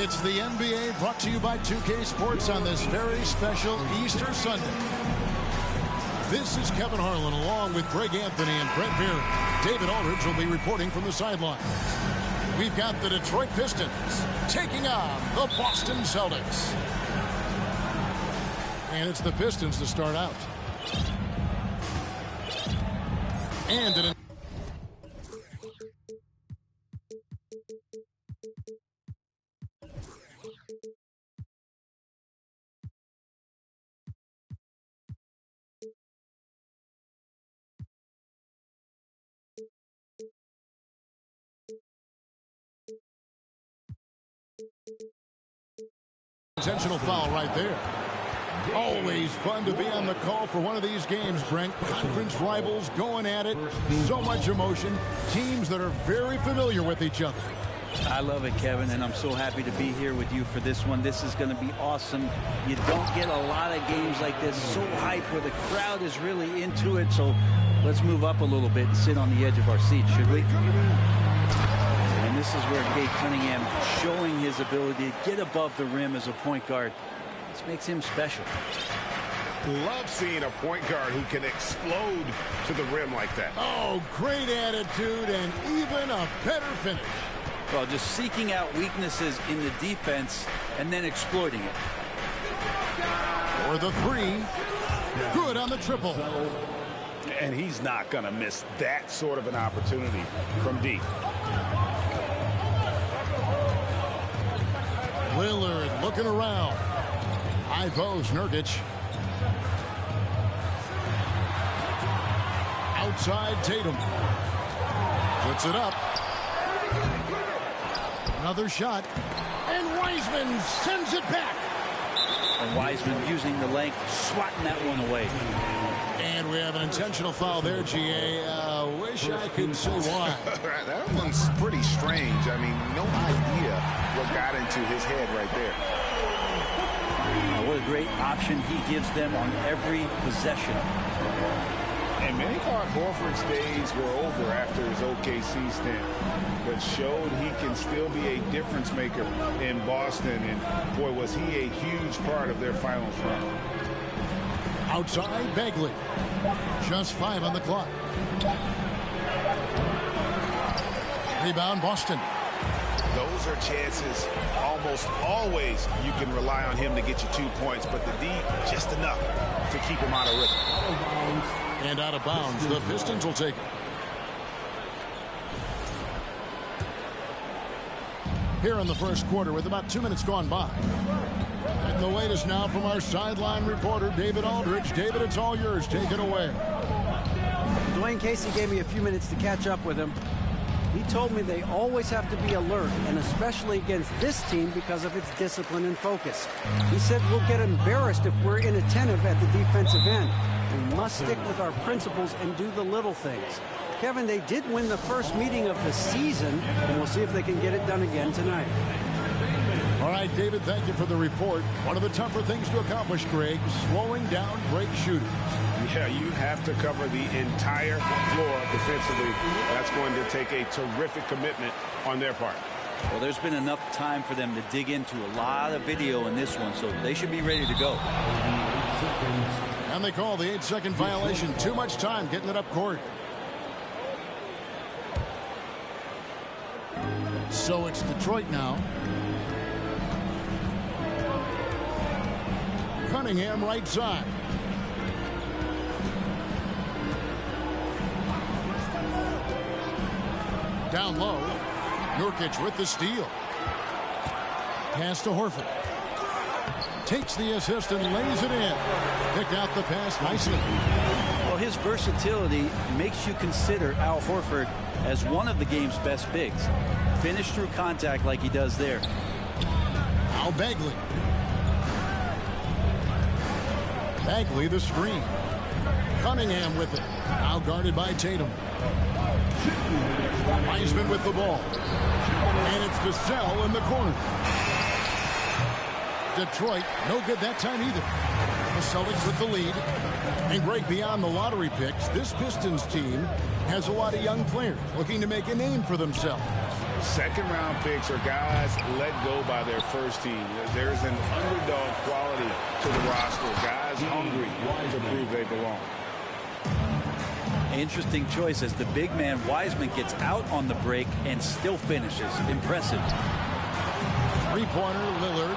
It's the NBA brought to you by 2K Sports on this very special Easter Sunday. This is Kevin Harlan along with Greg Anthony and Brett Beard. David Aldridge will be reporting from the sidelines. We've got the Detroit Pistons taking on the Boston Celtics. And it's the Pistons to start out. And an intentional foul right there. Always fun to be on the call for one of these games, Brent. Conference rivals going at it. So much emotion. Teams that are very familiar with each other. I love it, Kevin, and I'm so happy to be here with you for this one. This is going to be awesome. You don't get a lot of games like this so hype where the crowd is really into it. So let's move up a little bit and sit on the edge of our seat, should we? And this is where Cade Cunningham showing his ability to get above the rim as a point guard. This makes him special. Love seeing a point guard who can explode to the rim like that. Oh, great attitude and even a better finish. Well, just seeking out weaknesses in the defense and then exploiting it. For the three. Good on the triple. And he's not going to miss that sort of an opportunity from deep. Lillard looking around. High post, Nurkic. Outside, Tatum. Puts it up. Another shot. And Wiseman sends it back. And Wiseman using the length, swatting that one away. And we have an intentional foul there, GA. Wish I could say why. That one's pretty strange. I mean, no idea what got into his head right there. What a great option he gives them on every possession. And many thought Horford's days were over after his OKC stint, but showed he can still be a difference maker in Boston. And boy, was he a huge part of their finals run. Outside, Bagley. Just 5 on the clock. Rebound, Boston. Those are chances almost always you can rely on him to get you 2 points, but the D just enough to keep him out of rhythm. And out of bounds. The Pistons will take it. Here in the first quarter with about 2 minutes gone by. And the latest now from our sideline reporter, David Aldridge. David, it's all yours. Take it away. Dwayne Casey gave me a few minutes to catch up with him. He told me they always have to be alert, and especially against this team because of its discipline and focus. He said we'll get embarrassed if we're inattentive at the defensive end. We must stick with our principles and do the little things. Kevin, they did win the first meeting of the season, and we'll see if they can get it done again tonight. All right, David, thank you for the report. One of the tougher things to accomplish, Greg, slowing down break shooters. Yeah, you have to cover the entire floor defensively. That's going to take a terrific commitment on their part. Well, there's been enough time for them to dig into a lot of video in this one, so they should be ready to go. And they call the 8-second violation. Too much time getting it up court. So it's Detroit now. Cunningham right side. Down low. Nurkic with the steal. Pass to Horford. Takes the assist and lays it in. Picked out the pass nicely. Well, his versatility makes you consider Al Horford as one of the game's best bigs. Finish through contact like he does there. Al Bagley. Bagley the screen. Cunningham with it. Now guarded by Tatum. Wiseman with the ball. And it's Vassell in the corner. Detroit, no good that time either. The Celtics with the lead. And Greg, beyond the lottery picks, this Pistons team has a lot of young players looking to make a name for themselves. Second-round picks are guys let go by their first team. There's an underdog quality to the roster. Guys hungry to prove they belong. Interesting choice as the big man Wiseman gets out on the break and still finishes. Impressive. Three-pointer, Lillard.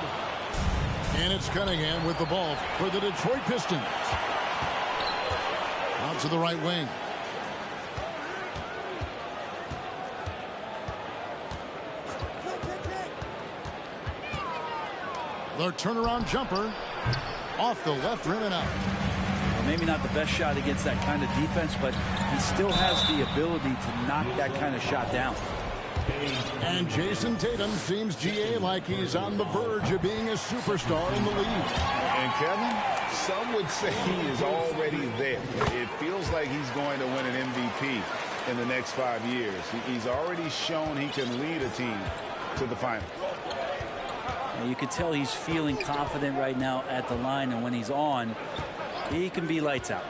And it's Cunningham with the ball for the Detroit Pistons. Out to the right wing. Their turnaround jumper off the left rim and out. Well, maybe not the best shot against that kind of defense, but he still has the ability to knock that kind of shot down. And Jason Tatum seems, GA, like he's on the verge of being a superstar in the league. And Kevin, some would say he is already there. It feels like he's going to win an MVP in the next 5 years. He's already shown he can lead a team to the final. You can tell he's feeling confident right now at the line, and when he's on, he can be lights out.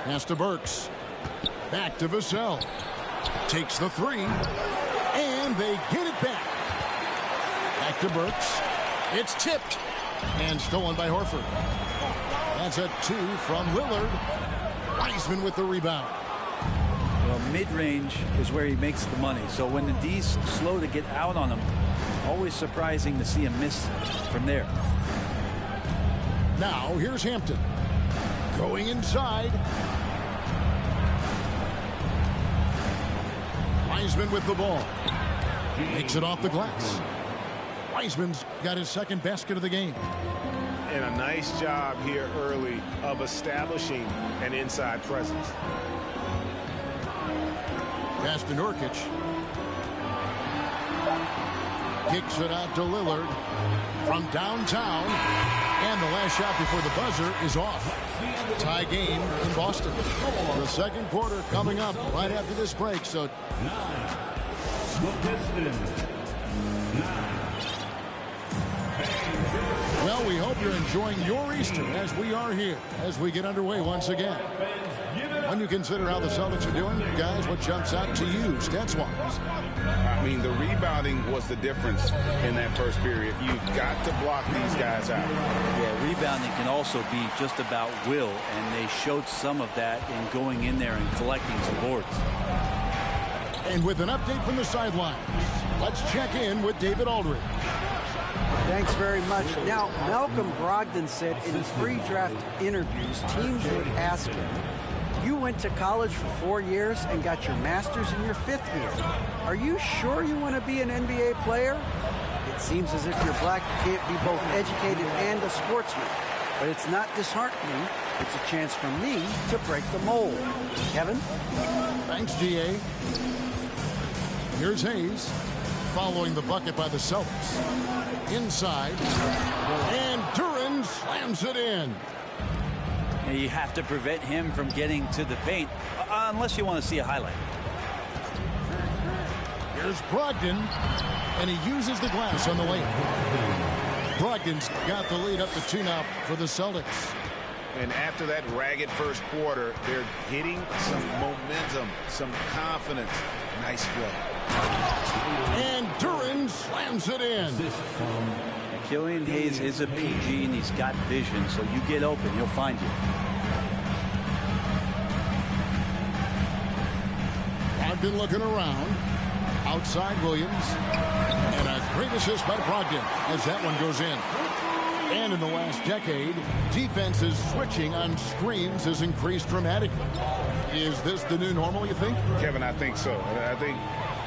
Pass to Burks. Back to Vassell. Takes the three. And they get it back. Back to Burks. It's tipped. And stolen by Horford. That's a 2 from Lillard. Wiseman with the rebound. Well, mid-range is where he makes the money. So when the D's slow to get out on him, always surprising to see him miss from there. Now here's Hampton. Going inside. Wiseman with the ball. Makes it off the glass. Wiseman's got his second basket of the game. And a nice job here early of establishing an inside presence. Pass to Nurkic. Kicks it out to Lillard from downtown. And the last shot before the buzzer is off. Tie game in Boston. The second quarter coming up right after this break. So well, we hope you're enjoying your Easter as we are here as we get underway once again. When you consider how the Celtics are doing, guys, what jumps out to you stats-wise? I mean, the rebounding was the difference in that first period. You've got to block these guys out. Yeah, rebounding can also be just about will, and they showed some of that in going in there and collecting some boards. And with an update from the sidelines, let's check in with David Aldridge. Thanks very much. Now, Malcolm Brogdon said in pre-draft interviews, teams would ask him, you went to college for 4 years and got your master's in your 5th year. Are you sure you want to be an NBA player? It seems as if you're black, you can't be both educated and a sportsman. But it's not disheartening. It's a chance for me to break the mold. Kevin? Thanks, GA. Here's Hayes following the bucket by the Celtics. Inside. And Duran slams it in. You have to prevent him from getting to the paint unless you want to see a highlight. Here's Brogdon, and he uses the glass on the lane. Brogdon's got the lead up to 2 now for the Celtics. And after that ragged first quarter, they're hitting some momentum, some confidence. Nice play. And Duran slams it in. Killian Hayes is a PG, and he's got vision, so you get open, he'll find you. Brogdon looking around. Outside Williams. And a great assist by Brogdon as that one goes in. And in the last decade, defenses switching on screens has increased dramatically. Is this the new normal, you think? Kevin, I think so. I think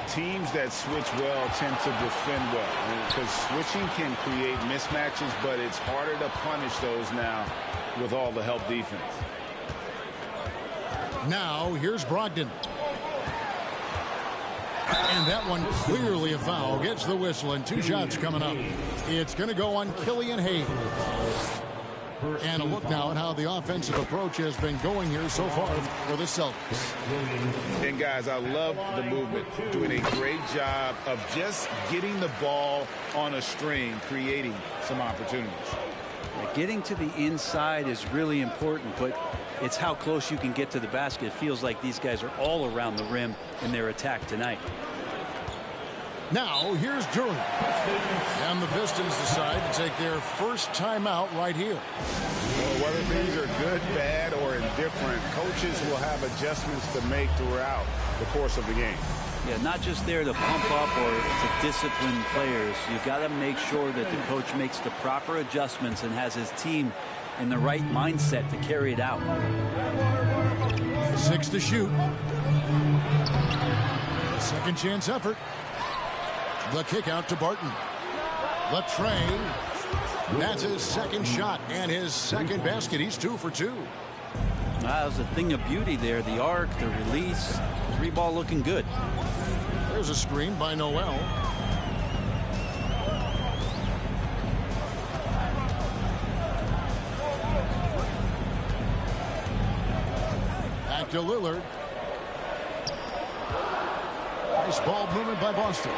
teams that switch well tend to defend well, because switching can create mismatches, but it's harder to punish those now with all the help defense. Now, here's Brogdon. And that one clearly a foul. Gets the whistle, and 2 shots coming up. It's going to go on Killian Hayes. And a look now at how the offensive approach has been going here so far for the Celtics. And, guys, I love the movement. Doing a great job of just getting the ball on a string, creating some opportunities. Getting to the inside is really important, but it's how close you can get to the basket. It feels like these guys are all around the rim in their attack tonight. Now, here's Duran. And the Pistons decide to take their first timeout right here. Well, whether things are good, bad, or indifferent, coaches will have adjustments to make throughout the course of the game. Yeah, not just there to pump up or to discipline players. You've got to make sure that the coach makes the proper adjustments and has his team in the right mindset to carry it out. 6 to shoot. A second chance effort. The kick out to Barton. The tray. That's his second shot and his second basket. He's 2 for 2. That was a thing of beauty there. The arc, the release, 3-ball looking good. There's a screen by Noel. Back to Lillard. Nice ball movement by Boston.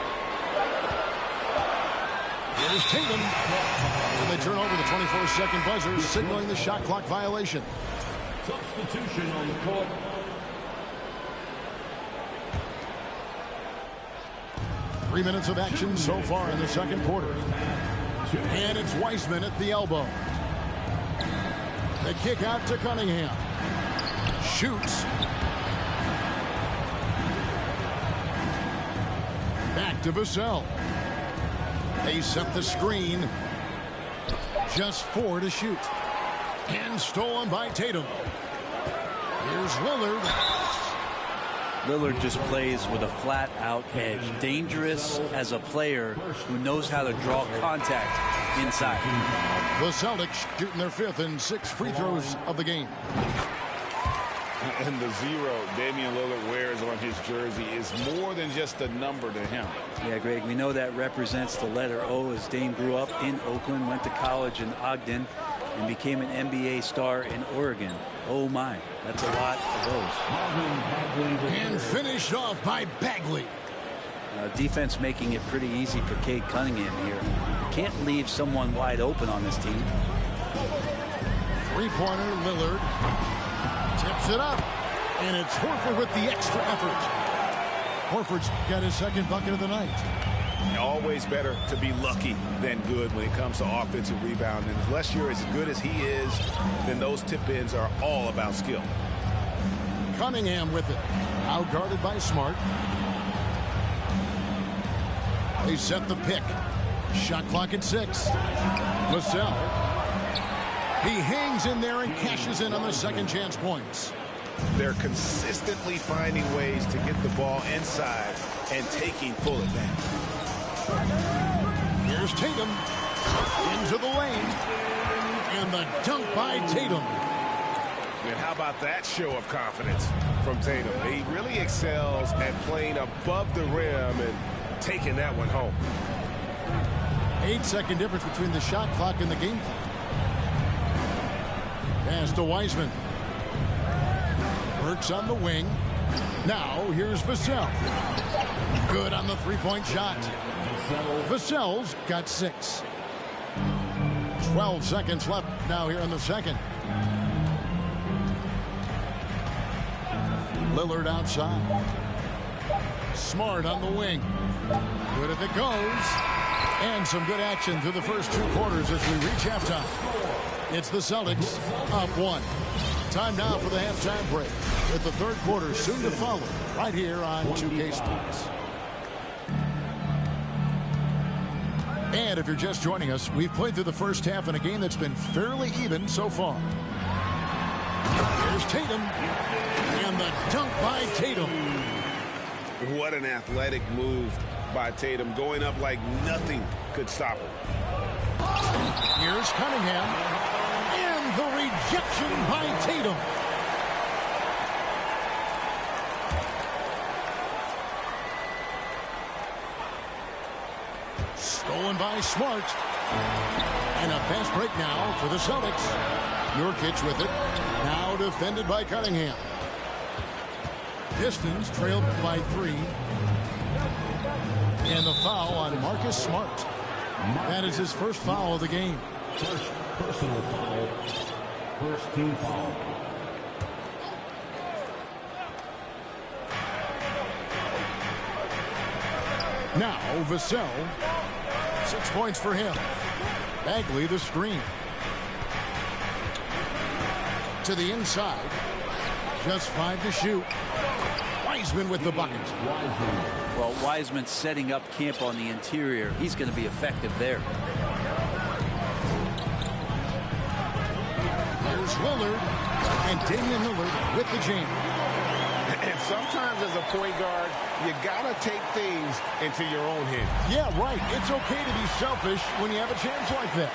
Here's Tatum. And they turn over the 24-second buzzer, signaling the shot clock violation. Substitution on the court. Three minutes of action so far in the second quarter. And it's Wiseman at the elbow. The kick out to Cunningham. Shoots. Back to Vassell. They set the screen. Just 4 to shoot. And stolen by Tatum. Here's Lillard. Lillard just plays with a flat-out edge. Dangerous as a player who knows how to draw contact inside. The Celtics shooting their 5th and 6th free throws of the game. And the 0 Damian Lillard wears on his jersey is more than just a number to him. Yeah, Greg, we know that represents the letter O, as Dame grew up in Oakland, went to college in Ogden, and became an NBA star in Oregon. Oh, my. That's a lot of those. And finished off by Bagley. Defense making it pretty easy for Cade Cunningham here. You can't leave someone wide open on this team. Three-pointer, Lillard. Tips it up. And it's Horford with the extra effort. Horford's got his second bucket of the night. Always better to be lucky than good when it comes to offensive rebounding. Unless you're as good as he is, then those tip-ins are all about skill. Cunningham with it. Out guarded by Smart. They set the pick. Shot clock at 6. Vassell. He hangs in there and cashes in on the second chance points. They're consistently finding ways to get the ball inside and taking full advantage. Here's Tatum. Into the lane. And the dunk by Tatum. And how about that show of confidence from Tatum? He really excels at playing above the rim and taking that one home. 8-second difference between the shot clock and the game clock. Pass to Wiseman. Burks on the wing. Now here's Vassell. Good on the three-point shot. Vassell's got 6. 12 seconds left now here in the second. Lillard outside. Smart on the wing. Good if it goes. And some good action through the first 2 quarters as we reach halftime. It's the Celtics up 1. Time now for the halftime break, with the third quarter soon to follow right here on 2K Sports. And if you're just joining us, we've played through the first half in a game that's been fairly even so far. Here's Tatum. And the dunk by Tatum. What an athletic move by Tatum, going up like nothing could stop him. Here's Cunningham. And the rejection by Tatum. Stolen by Smart. And a fast break now for the Celtics. Nurkic with it. Now defended by Cunningham. Pistons trailed by 3. And the foul on Marcus Smart. That is his first foul of the game. First personal foul. First team foul. Now Vassell. 6 points for him. Bagley the screen. To the inside. Just 5 to shoot. Wiseman with the bucket. Well, Wiseman setting up camp on the interior. He's going to be effective there. Here's Lillard. And Damian Lillard with the jam. And sometimes as a point guard, you got to take things into your own hands. Yeah, right. It's okay to be selfish when you have a chance like that.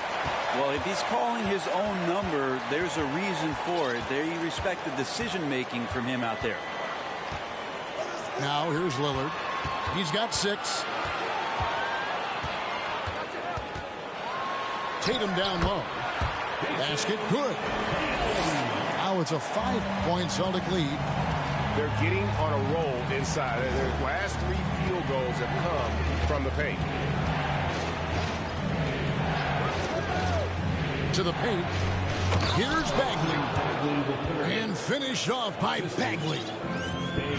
Well, if he's calling his own number, there's a reason for it. They respect the decision-making from him out there. Now here's Lillard. He's got 6. Tatum down low. Basket good. Now it's a 5-point Celtic lead. They're getting on a roll inside. Their last 3 field goals have come from the paint. To the paint. Here's Bagley. And finished off by Bagley.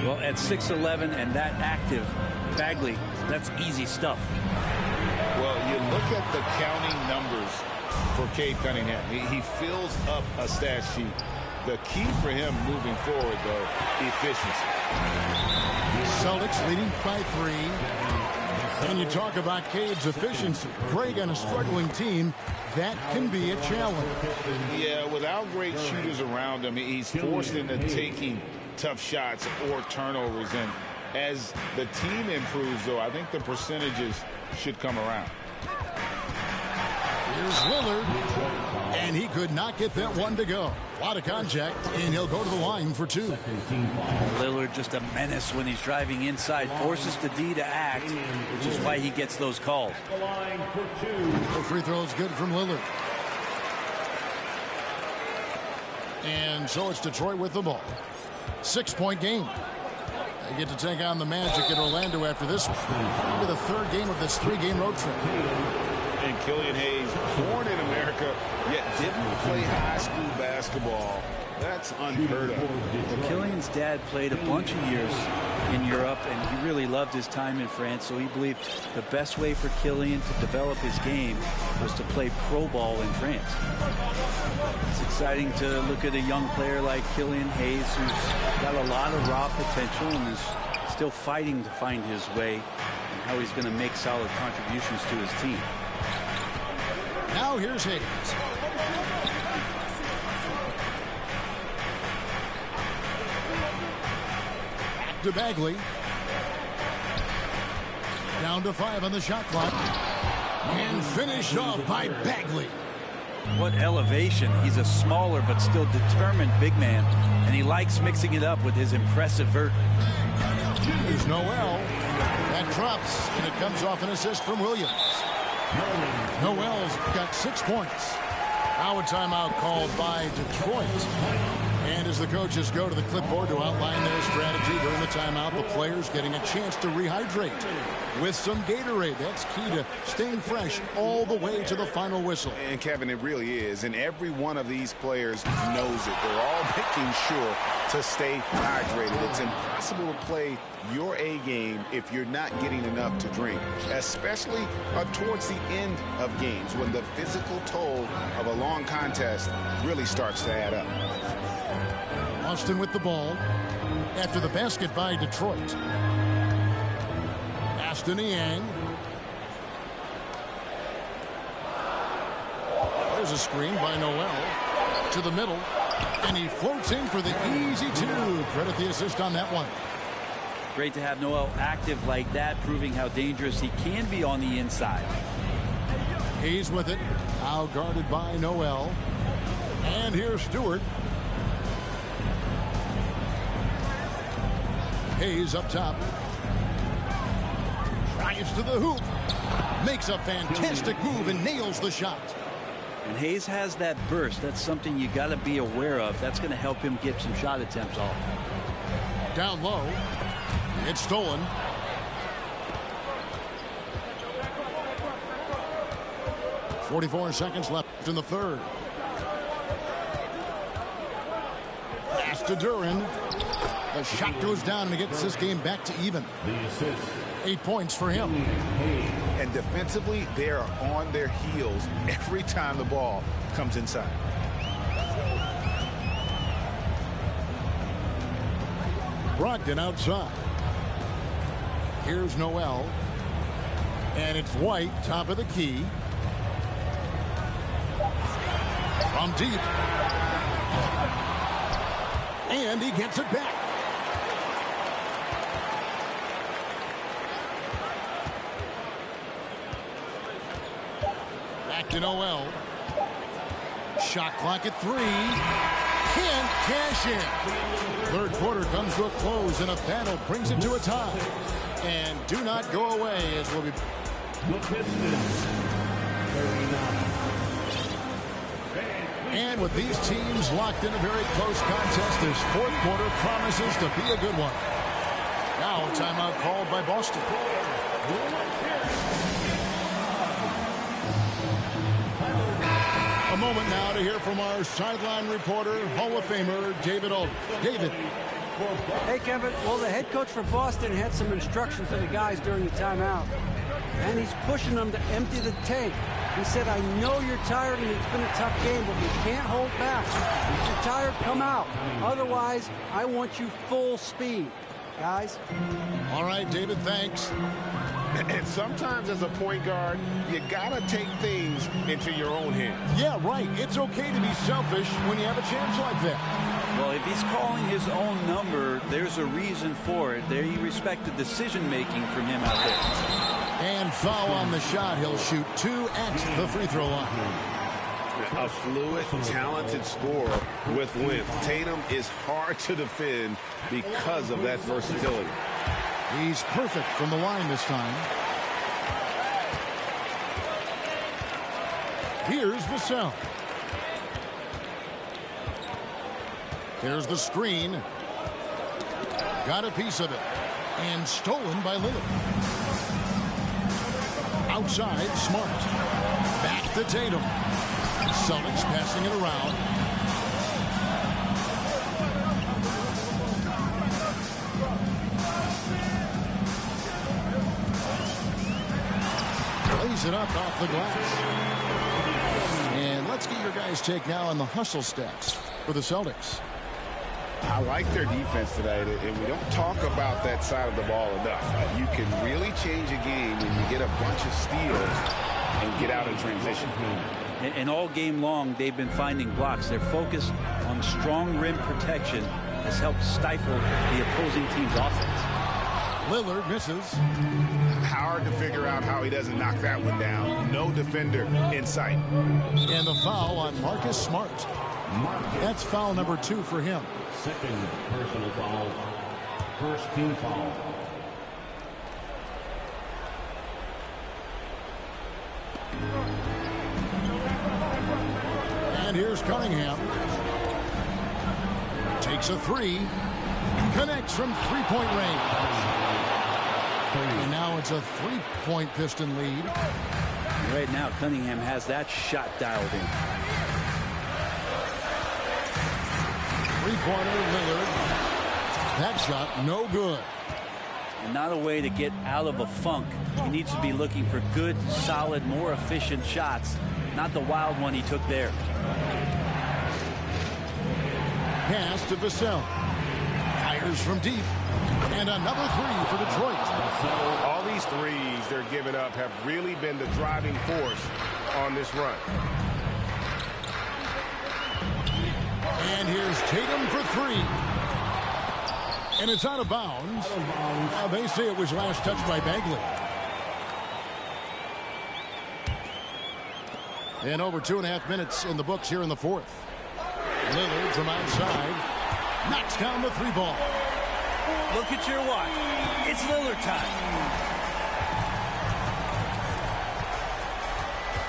Well, at 6'11" and that active, Bagley, that's easy stuff. Well, you look at the counting numbers for Cade Cunningham. He fills up a stat sheet. The key for him moving forward, though, efficiency. Celtics leading by 3. And you talk about Cade's efficiency. Greg on a struggling team, that can be a challenge. Yeah, without great shooters around him, he's forced into taking tough shots or turnovers. And as the team improves, though, I think the percentages should come around. Here's Lillard. And he could not get that one to go. A lot of contact, and he'll go to the line for 2. Lillard just a menace when he's driving inside. Forces the D to act, which is why he gets those calls. The free throw is good from Lillard. And so it's Detroit with the ball. 6-point game. They get to take on the Magic at Orlando after this one. Into the 3rd game of this 3-game road trip. And Killian Hayes, born in America, yet didn't play high school basketball. That's unheard of. Well, Killian's dad played a bunch of years in Europe, and he really loved his time in France, so he believed the best way for Killian to develop his game was to play pro ball in France. It's exciting to look at a young player like Killian Hayes, who's got a lot of raw potential and is still fighting to find his way and how he's going to make solid contributions to his team. Now here's Hayes. Back to Bagley. Down to 5 on the shot clock. And finished off by Bagley. What elevation. He's a smaller but still determined big man, and he likes mixing it up with his impressive vert. Here's Noel. That drops, and it comes off an assist from Williams. Noel's got 6 points. Now a timeout called by Detroit. And as the coaches go to the clipboard to outline their strategy during the timeout, the players getting a chance to rehydrate with some Gatorade. That's key to staying fresh all the way to the final whistle. And Kevin, it really is. And every one of these players knows it. They're all making sure to stay hydrated. It's impossible to play your A game if you're not getting enough to drink, especially towards the end of games when the physical toll of a long contest really starts to add up. Austin with the ball after the basket by Detroit. Aston Yang. a screen by Noel to the middle, and he floats in for the easy two. Credit the assist on that one. Great to have Noel active like that, proving how dangerous he can be on the inside. Hayes with it, now guarded by Noel. And here's Stewart. Hayes up top. Drives to the hoop. Makes a fantastic move and nails the shot. And Hayes has that burst. That's something you got to be aware of. That's going to help him get some shot attempts off. Down low. It's stolen. .44 left in the third. Pass to Duran. The shot goes down and it gets this game back to even. 8 points for him. And defensively, they are on their heels every time the ball comes inside. Brogdon outside. Here's Noel. And it's White, top of the key. From deep. And he gets it back. Back to Noel. Shot clock at 3. Can't cash in. Third quarter comes to a close and a battle brings it to a tie. And do not go away as we'll be. The Pistons, 39. And with these teams locked in a very close contest, this fourth quarter promises to be a good one. Now a timeout called by Boston. A moment now to hear from our sideline reporter, Hall of Famer David Aldridge. David. Hey, Kevin. Well, the head coach for Boston had some instruction for the guys during the timeout. And he's pushing them to empty the tank. He said, I know you're tired and it's been a tough game, but you can't hold back. If you're tired, come out. Otherwise, I want you full speed. Guys? All right, David, thanks. And sometimes as a point guard, you got to take things into your own hands. Yeah, right. It's okay to be selfish when you have a chance like that. Well, if he's calling his own number, there's a reason for it. There you respect the decision-making from him out there. And foul on the shot. He'll shoot 2 at the free throw line. A fluid, talented scorer with length. Tatum is hard to defend because of that versatility. He's perfect from the line this time. Here's Vassell. There's the screen. Got a piece of it. And stolen by Lillard. Outside, Smart. Back to Tatum. Celtics passing it around. Lays it up off the glass. And let's get your guys' take now on the hustle stats for the Celtics. I like their defense tonight, and we don't talk about that side of the ball enough. You can really change a game when you get a bunch of steals and get out in transition. And all game long, they've been finding blocks. Their focus on strong rim protection has helped stifle the opposing team's offense. Lillard misses. Hard to figure out how he doesn't knock that one down. No defender in sight. And the foul on Marcus Smart. That's foul number 2 for him. Second personal foul. First team foul. And here's Cunningham. Takes a 3. Connects from three-point range. And now it's a 3-point Piston lead. Right now, Cunningham has that shot dialed in. Three-pointer, Lillard. That shot, no good. And not a way to get out of a funk. He needs to be looking for good, solid, more efficient shots, not the wild one he took there. Pass to Vassell. Fires from deep. And another 3 for Detroit. All these threes they're giving up have really been the driving force on this run. And here's Tatum for three. And it's out of bounds. They say it was last touched by Bagley. And over 2.5 minutes in the books here in the fourth. Lillard from outside knocks down the three ball. Look at your watch. It's Lillard time.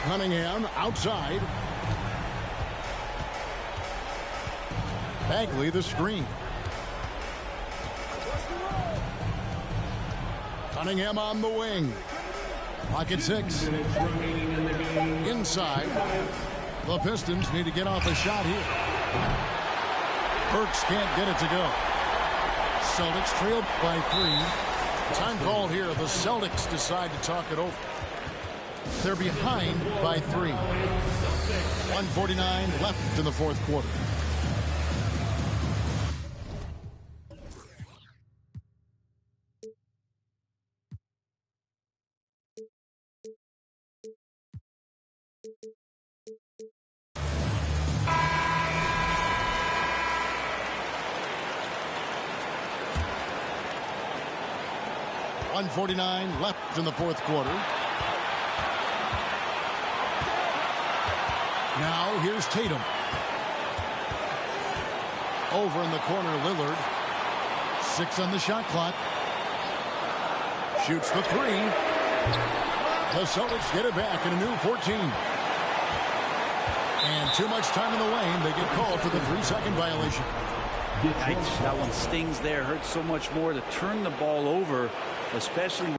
Cunningham outside. Bagley the screen. Cunningham on the wing. Clock at 6. Inside. The Pistons need to get off a shot here. Burks can't get it to go. Celtics trail by 3. Time called here. The Celtics decide to talk it over. They're behind by 3. 1:49 left in the fourth quarter. .149 left in the fourth quarter. Now here's Tatum. Over in the corner, Lillard. 6 on the shot clock. Shoots the 3. The Celtics get it back in a new 14. And too much time in the lane. They get called for the 3-second violation. Yikes, that one stings there. Hurts so much more to turn the ball over, especially.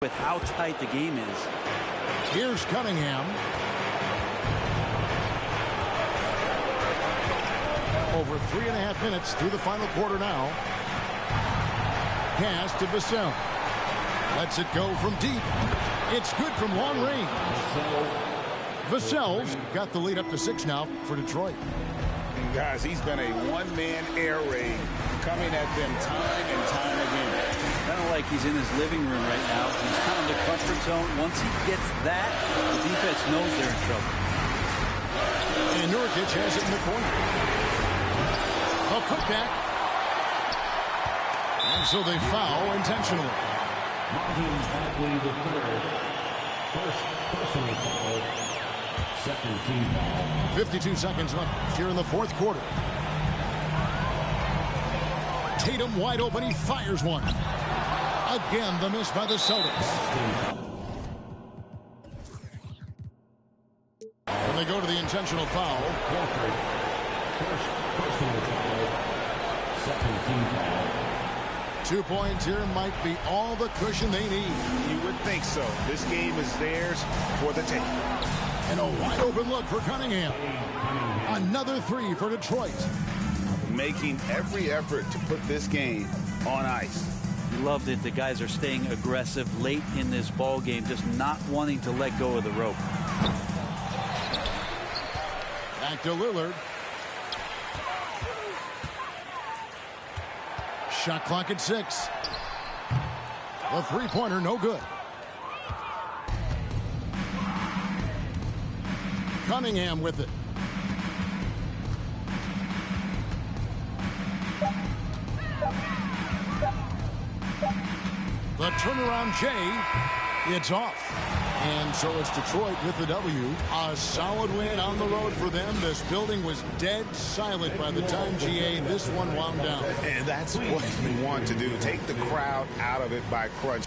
With how tight the game is. Here's Cunningham. Over 3.5 minutes through the final quarter now. Pass to Vassell. Lets it go from deep. It's good from long range. Vassell's got the lead up to 6 now for Detroit. And guys, he's been a one-man air raid coming at them time and time again. Kind of like he's in his living room right now. He's kind of in the comfort zone. Once he gets that, the defense knows they're in trouble. And Nurkic has it in the corner. A putback. And so they foul intentionally. Marvin Bagley the third. First personal foul. Second team foul. 52 seconds left here in the fourth quarter. Tatum wide open. He fires one. Again, the miss by the Celtics. And they go to the intentional foul. Horford. First personal foul. Second team foul. 2 points here might be all the cushion they need. You would think so. This game is theirs for the taking. And a wide open look for Cunningham. Another 3 for Detroit. Making every effort to put this game on ice. Loved it. The guys are staying aggressive late in this ball game, just not wanting to let go of the rope. Back to Lillard. Shot clock at 6. The three-pointer no good. Cunningham with it. The turnaround Jay, it's off. And so it's Detroit with the W. A solid win on the road for them. This building was dead silent by the time GA this one wound down. And that's what you want to do. Take the crowd out of it by crunch.